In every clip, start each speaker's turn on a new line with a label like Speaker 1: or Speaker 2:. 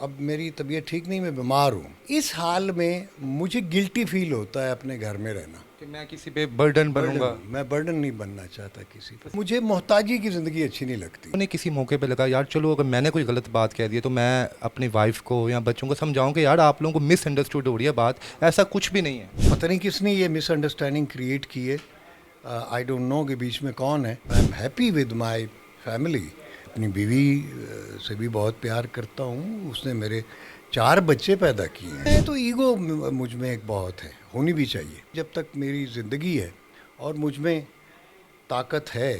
Speaker 1: अब मेरी तबीयत ठीक नहीं, मैं बीमार हूँ। इस हाल में मुझे गिल्टी फील होता है अपने घर में रहना।
Speaker 2: कि मैं किसी पे बर्डन
Speaker 1: बर्डन
Speaker 2: बनूंगा।
Speaker 1: हूँ, मैं बर्डन नहीं बनना चाहता किसी पर। मुझे मोहताजी की ज़िंदगी अच्छी नहीं लगती।
Speaker 2: उन्हें किसी मौके पे लगा यार चलो अगर मैंने कोई गलत बात कह दी है तो मैं अपनी वाइफ को या बच्चों को समझाऊं कि यार आप लोगों को मिसअंडरस्टूड हो रही है बात, ऐसा कुछ भी नहीं है।
Speaker 1: पता नहीं किसने ये मिसअंडरस्टैंडिंग क्रिएट की है। आई डोंट नो कि बीच में कौन है। I am happy with my family. अपनी बीवी से भी बहुत प्यार करता हूँ। उसने मेरे 4 बच्चे पैदा किए हैं। तो ईगो मुझ में एक बहुत है, होनी भी चाहिए। जब तक मेरी ज़िंदगी है और मुझ में ताकत है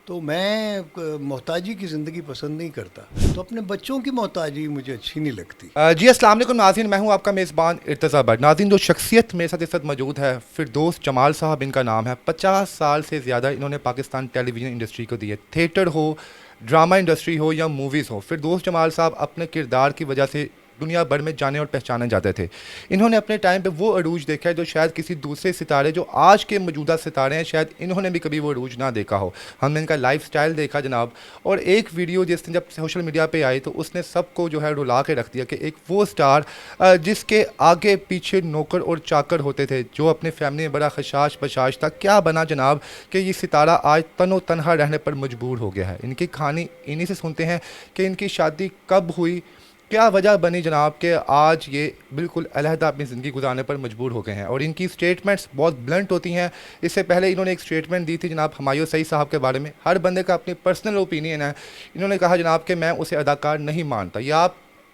Speaker 1: तो मैं मोहताजी की ज़िंदगी पसंद नहीं करता। तो अपने बच्चों की मोहताजी मुझे अच्छी नहीं लगती।
Speaker 2: जी अस्सलाम वालेकुम नाज़रीन, मैं हूं आपका मेज़बान इर्तज़ा भट्ट। नाज़रीन, जो शख्सियत मेरे साथ इस वक्त मौजूद है फिरदौस जमाल साहब इनका नाम है। 50 साल से ज़्यादा इन्होंने पाकिस्तान टेलीविज़न इंडस्ट्री को दी है। थिएटर हो, ड्रामा इंडस्ट्री हो या मूवीज़ हो, फिरदौस जमाल साहब अपने किरदार की वजह से दुनिया भर में जाने और पहचाने जाते थे। इन्होंने अपने टाइम पे वो अरूज देखा है जो शायद किसी दूसरे सितारे जो आज के मौजूदा सितारे हैं शायद इन्होंने भी कभी वो अरूज ना देखा हो। हमने इनका लाइफ स्टाइल देखा जनाब, और एक वीडियो जिसने जब सोशल मीडिया पे आई तो उसने सबको जो है रुला के रख दिया कि एक वो स्टार जिसके आगे पीछे नौकर और चाकर होते थे, जो अपने फैमिली में बड़ा खशाश बशाश था, क्या बना जनाब कि ये सितारा आज तनो तनहा रहने पर मजबूर हो गया है। इनकी कहानी इन्हीं से सुनते हैं कि इनकी शादी कब हुई, क्या वजह बनी जनाब कि आज ये बिल्कुल अलहदा अपनी ज़िंदगी गुजारने पर मजबूर हो गए हैं। और इनकी स्टेटमेंट्स बहुत ब्लंट होती हैं। इससे पहले इन्होंने एक स्टेटमेंट दी थी जनाब हमायूं सईद साहब के बारे में। हर बंदे का अपनी पर्सनल ओपिनियन है। इन्होंने कहा जनाब कि मैं उसे अदाकार नहीं मानता। या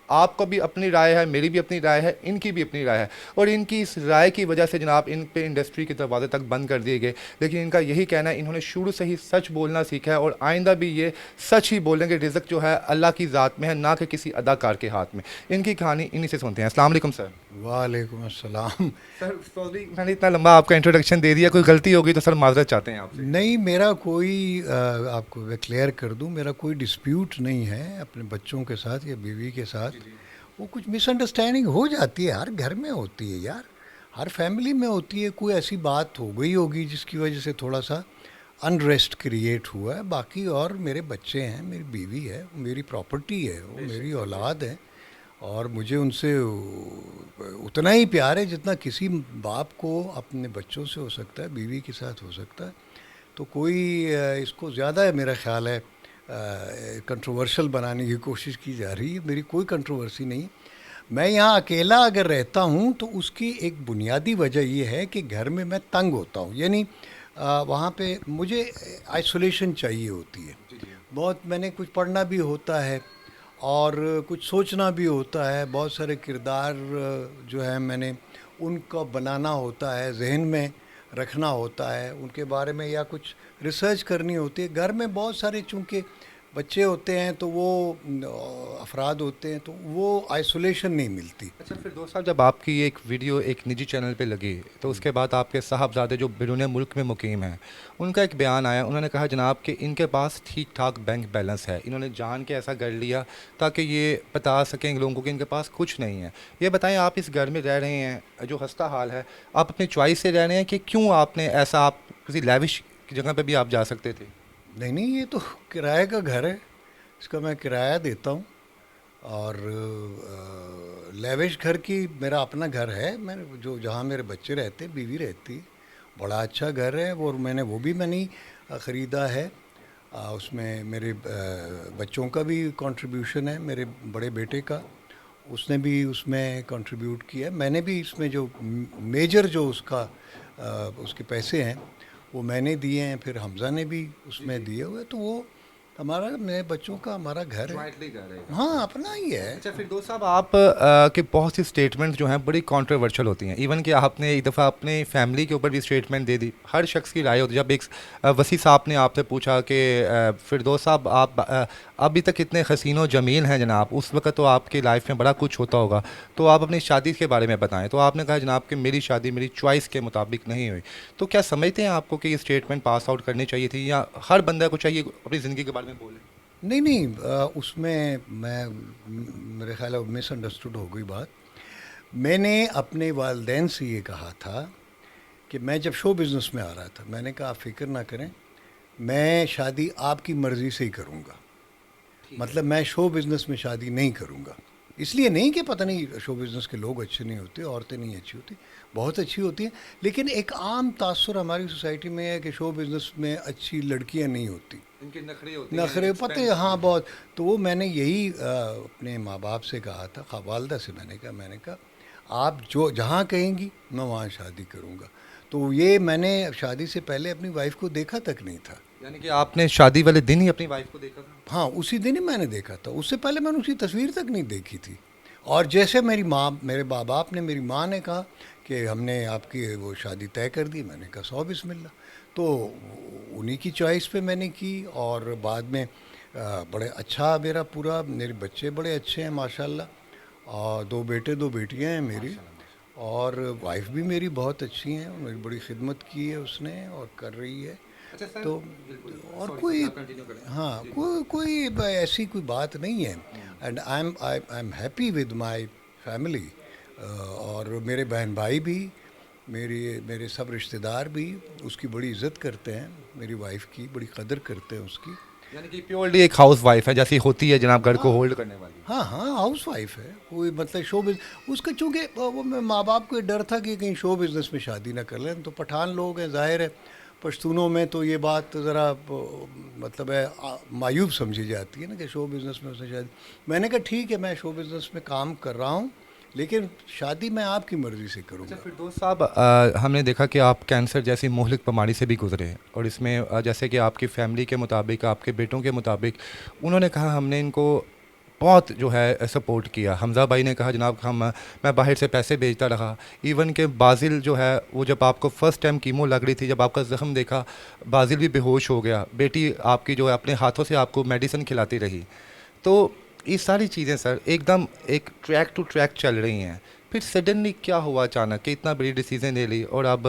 Speaker 2: आपको भी अपनी राय है, मेरी भी अपनी राय है, इनकी भी अपनी राय है, और इनकी इस राय की वजह से जनाब इन पे इंडस्ट्री के दरवाजे तक बंद कर दिए गए। लेकिन इनका यही कहना है इन्होंने शुरू से ही सच बोलना सीखा है और आइंदा भी ये सच ही बोलेंगे। रिज़्क जो है अल्लाह की ज़ात में है, ना कि किसी अदाकार के हाथ में। इनकी कहानी इन्हीं से सुनते हैं। अस्सलाम वालेकुम सर।
Speaker 1: वालेकुम अस्सलाम।
Speaker 2: सर सॉरी मैंने इतना लंबा आपका इंट्रोडक्शन दे दिया, कोई गलती होगी तो सर माजरत चाहते हैं आपसे।
Speaker 1: नहीं, मेरा कोई आपको मैं क्लियर कर दूं, मेरा कोई डिस्प्यूट नहीं है अपने बच्चों के साथ या बीवी के साथ। वो कुछ मिसअंडरस्टैंडिंग हो जाती है, हर घर में होती है यार, हर फैमिली में होती है। कोई ऐसी बात हो गई होगी जिसकी वजह से थोड़ा सा अनरेस्ट क्रिएट हुआ है। बाकी और मेरे बच्चे हैं, मेरी बीवी है, मेरी प्रॉपर्टी है, वो मेरी औलाद है और मुझे उनसे उतना ही प्यार है जितना किसी बाप को अपने बच्चों से हो सकता है, बीवी के साथ हो सकता है। तो कोई इसको ज़्यादा है मेरा ख्याल है कंट्रोवर्शियल बनाने की कोशिश की जा रही है। मेरी कोई कंट्रोवर्सी नहीं। मैं यहाँ अकेला अगर रहता हूँ तो उसकी एक बुनियादी वजह ये है कि घर में मैं तंग होता हूँ। यानी वहाँ पे मुझे आइसोलेशन चाहिए होती है बहुत। मैंने कुछ पढ़ना भी होता है और कुछ सोचना भी होता है। बहुत सारे किरदार जो है मैंने उनका बनाना होता है, जहन में रखना होता है, उनके बारे में या कुछ रिसर्च करनी होती है। घर में बहुत सारे चूँकि बच्चे होते हैं तो वो अफराद होते हैं तो वो आइसोलेशन नहीं मिलती।
Speaker 2: अच्छा फिर दोस्त साहब, जब आपकी एक वीडियो एक निजी चैनल पे लगी तो उसके बाद आपके साहबजादे जो बैरून मुल्क में मुकीम हैं उनका एक बयान आया। उन्होंने कहा जनाब कि इनके पास ठीक ठाक बैंक बैलेंस है। इन्होंने जान के ऐसा कर लिया ताकि ये बता सकें लोगों को कि इनके पास कुछ नहीं है। ये बताएं, आप इस घर में रह रहे हैं जो हंसता हाल है, आप अपनी चॉइस से रह रहे हैं कि क्यों आपने ऐसा, आप किसी लेविश की जगह पर भी आप जा सकते थे।
Speaker 1: नहीं नहीं, ये तो किराए का घर है, इसका मैं किराया देता हूँ। और लेविश घर की मेरा अपना घर है, मैं जो जहाँ मेरे बच्चे रहते, बीवी रहती, बड़ा अच्छा घर है। और मैंने ही ख़रीदा है। उसमें मेरे बच्चों का भी कंट्रीब्यूशन है, मेरे बड़े बेटे का, उसने भी उसमें कंट्रीब्यूट किया है। मैंने भी इसमें जो मेजर जो उसका उसके पैसे हैं वो मैंने दिए हैं, फिर हमज़ा ने भी उसमें दिए हुए। तो वो हमारा, मेरे बच्चों का हमारा घर है। हाँ, अपना ही है।
Speaker 2: अच्छा फिर दोस्त साहब, आप के बहुत सी स्टेटमेंट जो हैं बड़ी कंट्रोवर्शियल होती हैं। इवन कि आपने एक दफ़ा अपने फैमिली के ऊपर भी स्टेटमेंट दे दी। हर शख्स की राय होती है। जब एक वसी साहब ने आपसे पूछा कि फिरदौस साहब आप अभी तक इतने हसीनो जमील हैं जनाब, उस वक्त तो आपकी लाइफ में बड़ा कुछ होता होगा, तो आप अपनी शादी के बारे में बताएं। तो आपने कहा जनाब कि मेरी शादी मेरी चॉइस के मुताबिक नहीं हुई। तो क्या समझते हैं आपको कि ये स्टेटमेंट पास आउट करनी चाहिए थी, या हर बंदा को चाहिए अपनी ज़िंदगी के बारे में बोले?
Speaker 1: नहीं नहीं, उसमें मेरे ख्याल है मिसअंडरस्टूड हो गई बात। मैंने अपने वालदैन से ये कहा था कि मैं जब शो बिज़नेस में आ रहा था, मैंने कहा आप फ़िक्र ना करें, मैं शादी आपकी मर्ज़ी से ही करूँगा। मतलब मैं शो बिज़नेस में शादी नहीं करूँगा। इसलिए नहीं कि पता नहीं शो बिज़नेस के लोग अच्छे नहीं होते, औरतें नहीं अच्छी होती, बहुत अच्छी होती हैं, लेकिन एक आम तासुर हमारी सोसाइटी में है कि शो बिज़नेस में अच्छी लड़कियां नहीं होती,
Speaker 2: इनके नखरे होते हैं,
Speaker 1: नखरे पते,
Speaker 2: एक्सपेंस।
Speaker 1: हाँ बहुत। तो वो मैंने यही अपने माँ बाप से कहा था, वालदा से मैंने कहा आप जो जहाँ कहेंगी मैं वहाँ शादी करूँगा। तो ये मैंने शादी से पहले अपनी वाइफ को देखा तक नहीं था।
Speaker 2: यानी कि आपने शादी वाले दिन ही अपनी वाइफ को देखा था?
Speaker 1: हाँ, उसी दिन ही मैंने देखा था, उससे पहले मैंने उसकी तस्वीर तक नहीं देखी थी। और जैसे मेरी माँ, मेरे माँ बाप ने, मेरी माँ ने कहा कि हमने आपकी वो शादी तय कर दी, मैंने कहा 100 बिस्मिल्लाह। तो उन्हीं की चॉइस पे मैंने की, और बाद में बड़े अच्छा मेरा पूरा, मेरे बच्चे बड़े अच्छे हैं माशाल्लाह, और 2 बेटे 2 बेटियां हैं मेरी, और वाइफ भी मेरी बहुत अच्छी हैं, मेरी बड़ी खिदमत की है उसने और कर रही है।
Speaker 2: अच्छा सर,
Speaker 1: तो
Speaker 2: बिल्कुल,
Speaker 1: और
Speaker 2: सॉरी
Speaker 1: कोई,
Speaker 2: आप कंटिन्यू करें।
Speaker 1: हाँ,
Speaker 2: जी।
Speaker 1: ऐसी कोई बात नहीं है। And I am happy with my family. और मेरे बहन भाई भी, मेरे सब रिश्तेदार भी उसकी बड़ी इज्जत करते हैं, मेरी वाइफ की बड़ी कदर करते हैं उसकी।
Speaker 2: यानी कि प्योरली एक हाउस वाइफ है, जैसी होती है जनाब, घर को
Speaker 1: हाँ,
Speaker 2: होल्ड करने वाली।
Speaker 1: हाँ, हाँ, हाउस वाइफ है, कोई मतलब शो बिज उसका, चूँकि वो माँ बाप को ये डर था कि कहीं शो बिज़नेस में शादी ना कर लें, तो पठान लोग हैं, ज़ाहिर है पश्तूनों में तो ये बात ज़रा मतलब है मायूब समझी जाती है ना कि शो बिज़नेस में उसने शादी। मैंने कहा ठीक है, मैं शो बिज़नेस में काम कर रहा हूँ, लेकिन शादी मैं आपकी मर्ज़ी से
Speaker 2: अच्छा
Speaker 1: करूँगा।
Speaker 2: फिरदौस साहब, हमने देखा कि आप कैंसर जैसी मुहलिक बीमारी से भी गुजरे, और इसमें जैसे कि आपकी फैमिली के मुताबिक, आपके बेटों के मुताबिक, उन्होंने कहा हमने इनको बहुत जो है सपोर्ट किया। हमज़ा भाई ने कहा जनाब हम मैं बाहर से पैसे भेजता रहा। इवन के बाजिल जो है वो जब आपको फ़र्स्ट टाइम कीमो लग रही थी, जब आपका ज़ख्म देखा, बाजिल भी बेहोश हो गया। बेटी आपकी जो है अपने हाथों से आपको मेडिसिन खिलाती रही। तो ये सारी चीज़ें सर एकदम एक ट्रैक टू ट्रैक चल रही हैं। फिर सडनली क्या हुआ अचानक कि इतना बड़ी डिसीज़न ले ली, और अब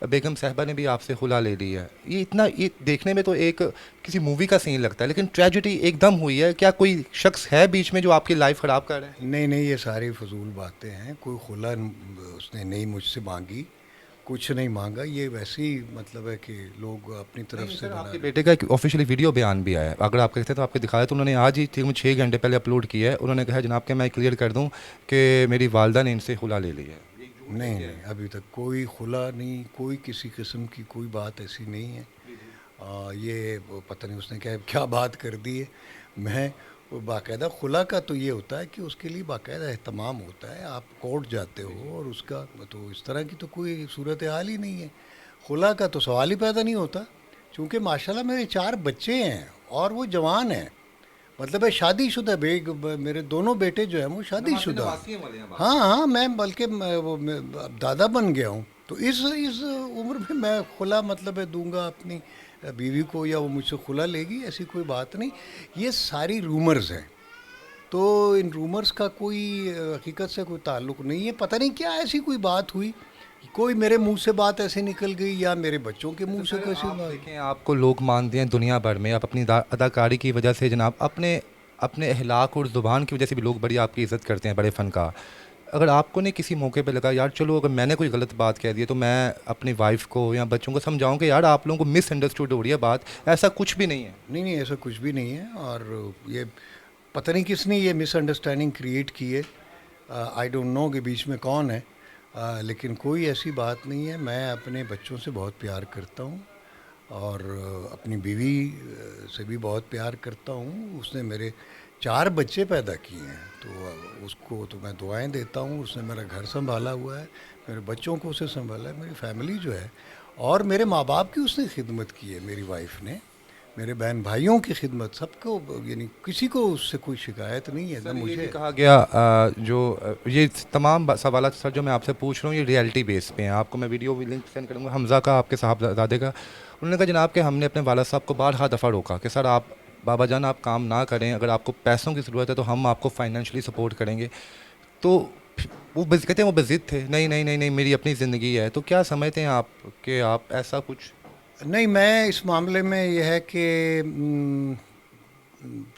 Speaker 2: बेगम साहिबा ने भी आपसे खुला ले ली है। ये देखने में तो एक किसी मूवी का सीन लगता है, लेकिन ट्रेजेडी एकदम हुई है। क्या कोई शख्स है बीच में जो आपकी लाइफ ख़राब कर रहा है?
Speaker 1: नहीं, नहीं, ये सारी फजूल बातें हैं, कोई खुला उसने नहीं मुझसे मांगी, कुछ नहीं मांगा, ये वैसे ही मतलब है कि लोग अपनी तरफ
Speaker 2: नहीं
Speaker 1: से
Speaker 2: सर,
Speaker 1: बना
Speaker 2: आपके
Speaker 1: रहे हैं।
Speaker 2: बेटे का एक ऑफिशियली वीडियो बयान भी आया है। अगर आप कहते हैं तो आपको दिखाया, तो उन्होंने आज ही 6 घंटे पहले अपलोड किया है। उन्होंने कहा जनाब कि मैं क्लियर कर दूं कि मेरी वालदा ने इनसे खुला ले लिया है।
Speaker 1: नहीं, नहीं, अभी तक कोई खुला नहीं, कोई किसी किस्म की कोई बात ऐसी नहीं है। ये वो पता नहीं उसने क्या क्या बात कर दी है। मैं वो बाकायदा खुला का तो ये होता है कि उसके लिए बाकायदा एहतमाम होता है, आप कोर्ट जाते हो और उसका, तो इस तरह की तो कोई सूरत हाल ही नहीं है। खुला का तो सवाल ही पैदा नहीं होता, चूँकि माशाल्लाह मेरे 4 बच्चे हैं और वो जवान हैं, मतलब है शादीशुदा। मेरे दोनों बेटे जो हैं वो शादीशुदा। हाँ, हाँ, मैं बल्कि अब दादा बन गया हूँ, तो इस उम्र में मैं खुला मतलब है दूंगा अपनी बीवी को, या वो मुझसे खुला लेगी, ऐसी कोई बात नहीं। ये सारी रूमर्स हैं, तो इन रूमर्स का कोई हकीकत से कोई ताल्लुक़ नहीं है। पता नहीं क्या ऐसी कोई बात हुई, कोई मेरे मुंह से बात ऐसे निकल गई, या मेरे बच्चों के मुंह से
Speaker 2: सर
Speaker 1: कैसी
Speaker 2: आप
Speaker 1: बात।
Speaker 2: देखें, आपको लोग मानते हैं दुनिया भर में, आप अपनी अदाकारी की वजह से जनाब, अपने अपने अहलाक और ज़ुबान की वजह से भी लोग बड़ी आपकी इज़्ज़त करते हैं, बड़े फ़नकार। अगर आपको नहीं किसी मौके पे लगा यार चलो, अगर मैंने कोई गलत बात कह दी है, तो मैं अपनी वाइफ को या बच्चों को समझाऊं कि यार आप लोगों को मिसअंडरस्टूड हो रही है बात, ऐसा कुछ भी नहीं है।
Speaker 1: नहीं, नहीं, ऐसा कुछ भी नहीं है, और ये पता नहीं किसने ये मिसअंडरस्टैंडिंग क्रिएट की है। आई डोंट नो कि बीच में कौन है। लेकिन कोई ऐसी बात नहीं है। मैं अपने बच्चों से बहुत प्यार करता हूँ, और अपनी बीवी से भी बहुत प्यार करता हूँ। उसने मेरे 4 बच्चे पैदा किए हैं, तो उसको तो मैं दुआएं देता हूँ। उसने मेरा घर संभाला हुआ है, मेरे बच्चों को उसने संभाला है, मेरी फैमिली जो है, और मेरे माँ बाप की उसने खिदमत की है मेरी वाइफ ने, मेरे बहन भाइयों की खिदमत, सबको, यानी किसी को उससे कोई शिकायत नहीं है ना
Speaker 2: सर ये भी
Speaker 1: मुझे।
Speaker 2: कहा गया, ये तमाम सवाल सर जो मैं आपसे पूछ रहा हूँ ये रियलिटी बेस पे हैं। आपको मैं वीडियो भी लिंक सेंड करूँगा हमज़ा का, आपके साहबजादे का। उन्होंने कहा जनाब कि हमने अपने वाला साहब को बारहा दफ़ा रोका कि सर आप, बाबा जान आप काम ना करें, अगर आपको पैसों की ज़रूरत है तो हम आपको फाइनेंशियली सपोर्ट करेंगे। तो वो कहते हैं वो बेज़िद थे, नहीं नहीं नहीं नहीं मेरी अपनी ज़िंदगी है। तो क्या समझते हैं आप कि आप ऐसा कुछ?
Speaker 1: नहीं, मैं इस मामले में यह है कि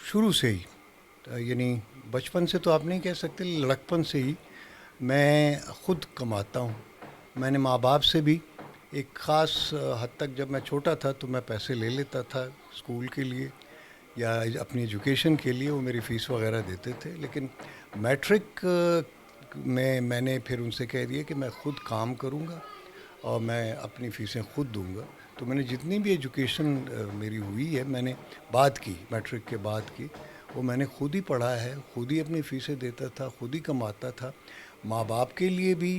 Speaker 1: शुरू से ही, यानी बचपन से तो आप नहीं कह सकते, लड़कपन से ही मैं ख़ुद कमाता हूँ। मैंने माँ बाप से भी एक ख़ास हद तक, जब मैं छोटा था तो मैं पैसे ले लेता था स्कूल के लिए या अपनी एजुकेशन के लिए, वो मेरी फ़ीस वगैरह देते थे। लेकिन मैट्रिक में मैंने फिर उनसे कह दिया कि मैं ख़ुद काम करूँगा और मैं अपनी फ़ीसें खुद दूंगा। तो मैंने जितनी भी एजुकेशन मेरी हुई है, मैंने बाद की, मैट्रिक के बाद की, वो मैंने खुद ही पढ़ा है, खुद ही अपनी फ़ीसें देता था, खुद ही कमाता था, माँ बाप के लिए भी।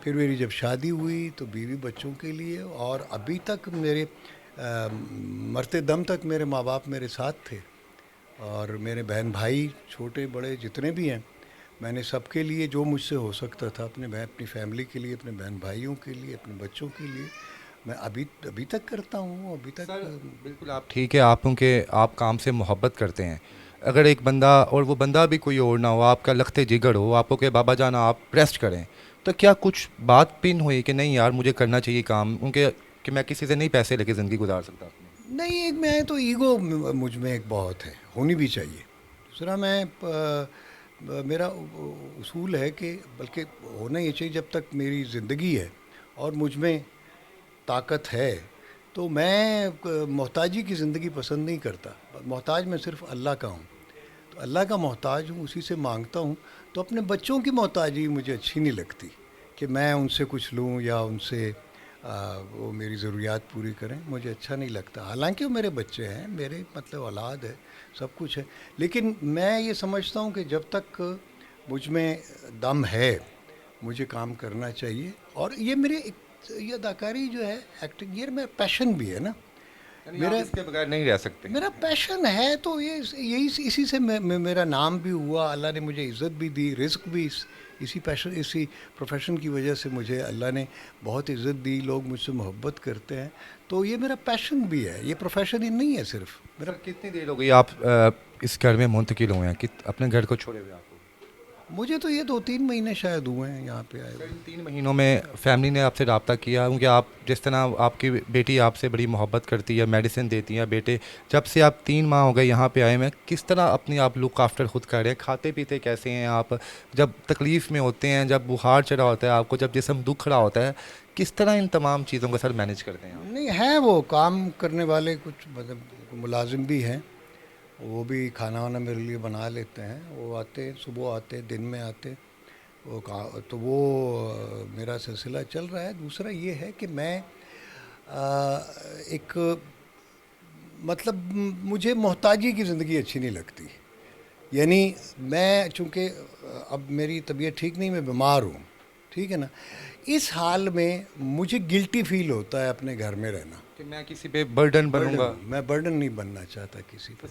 Speaker 1: फिर मेरी जब शादी हुई तो बीवी बच्चों के लिए, और अभी तक मेरे मरते दम तक मेरे माँ बाप मेरे साथ थे। और मेरे बहन भाई छोटे बड़े जितने भी हैं, मैंने सबके लिए जो मुझसे हो सकता था, अपनी फैमिली के लिए, अपने बहन भाइयों के लिए, अपने बच्चों के लिए, मैं अभी अभी तक करता हूँ। अभी तक
Speaker 2: सर बिल्कुल आप ठीक है, आप क्योंकि आप काम से मोहब्बत करते हैं। अगर एक बंदा और वो बंदा भी कोई और ना हो, आपका लखते जिगर हो, आपको के बाबा जान आप रेस्ट करें, तो क्या कुछ बात पिन हुई कि नहीं यार मुझे करना चाहिए काम, क्योंकि कि मैं किसी से नहीं पैसे लेके ज़िंदगी गुजार सकता अपनी?
Speaker 1: नहीं, एक मैं तो ईगो मुझ में एक बहुत है, होनी भी चाहिए। दूसरा मैं मेरा उसूल है कि बल्कि होना ही चाहिए, जब तक मेरी ज़िंदगी है और मुझ में ताकत है, तो मैं मोहताजी की ज़िंदगी पसंद नहीं करता। मोहताज मैं सिर्फ अल्लाह का हूँ, तो अल्लाह का मोहताज हूँ, उसी से मांगता हूँ। तो अपने बच्चों की मोहताजी मुझे अच्छी नहीं लगती कि मैं उनसे कुछ लूँ या उनसे वो मेरी ज़रूरियात पूरी करें, मुझे अच्छा नहीं लगता। हालांकि वो मेरे बच्चे हैं, मेरे मतलब औलाद है, सब कुछ है, लेकिन मैं ये समझता हूँ कि जब तक मुझ में दम है, मुझे काम करना चाहिए। और ये मेरे ये अदाकारी जो है, एक्टिंग, ये मेरा पैशन भी है ना।
Speaker 2: यानी आप
Speaker 1: मेरा
Speaker 2: इसके बगैर नहीं रह सकते?
Speaker 1: मेरा पैशन है, तो ये यही इसी से मेरा नाम भी हुआ, अल्लाह ने मुझे इज़्ज़त भी दी, रिज़्क भी इसी पैशन, इसी प्रोफेशन की वजह से मुझे अल्लाह ने बहुत इज़्ज़त दी, लोग मुझसे मोहब्बत करते हैं। तो ये मेरा पैशन भी है, ये प्रोफेशन ही नहीं है सिर्फ मेरा।
Speaker 2: सर कितनी देर हो गई आप इस घर में मुंतकिल हुए हैं, कि अपने घर को छोड़े हुए आपको?
Speaker 1: मुझे तो ये 2-3 महीने शायद हुए हैं यहाँ पे आए
Speaker 2: सर
Speaker 1: हुए।
Speaker 2: इन 3 महीनों में फैमिली ने आपसे रब्ता किया, क्योंकि आप जिस तरह आपकी बेटी आपसे बड़ी मोहब्बत करती है, मेडिसिन देती है, बेटे जब से आप 3 माह हो गए यहाँ पे आए हैं, किस तरह अपनी आप लुक आफ्टर खुद कर रहे हैं, खाते पीते कैसे हैं आप, जब तकलीफ़ में होते हैं, जब बुखार चढ़ा होता है आपको, जब जिस्म दुख रहा होता है, किस तरह इन तमाम चीज़ों को सर मैनेज करते हैं आप?
Speaker 1: नहीं है, वो काम करने वाले कुछ मतलब मुलाजिम भी हैं, वो भी खाना वाना मेरे लिए बना लेते हैं। वो आते, सुबह आते, दिन में आते, वो कहा तो वो मेरा सिलसिला चल रहा है। दूसरा ये है कि मैं एक मतलब मुझे मोहताजी की ज़िंदगी अच्छी नहीं लगती। यानी मैं चूँकि अब मेरी तबीयत ठीक नहीं, मैं बीमार हूँ, ठीक है ना। इस हाल में मुझे गिल्टी फील होता है अपने घर में रहना।
Speaker 2: कि मैं किसी पे बर्डन बनूंगा?
Speaker 1: मैं बर्डन नहीं बनना चाहता किसी पर।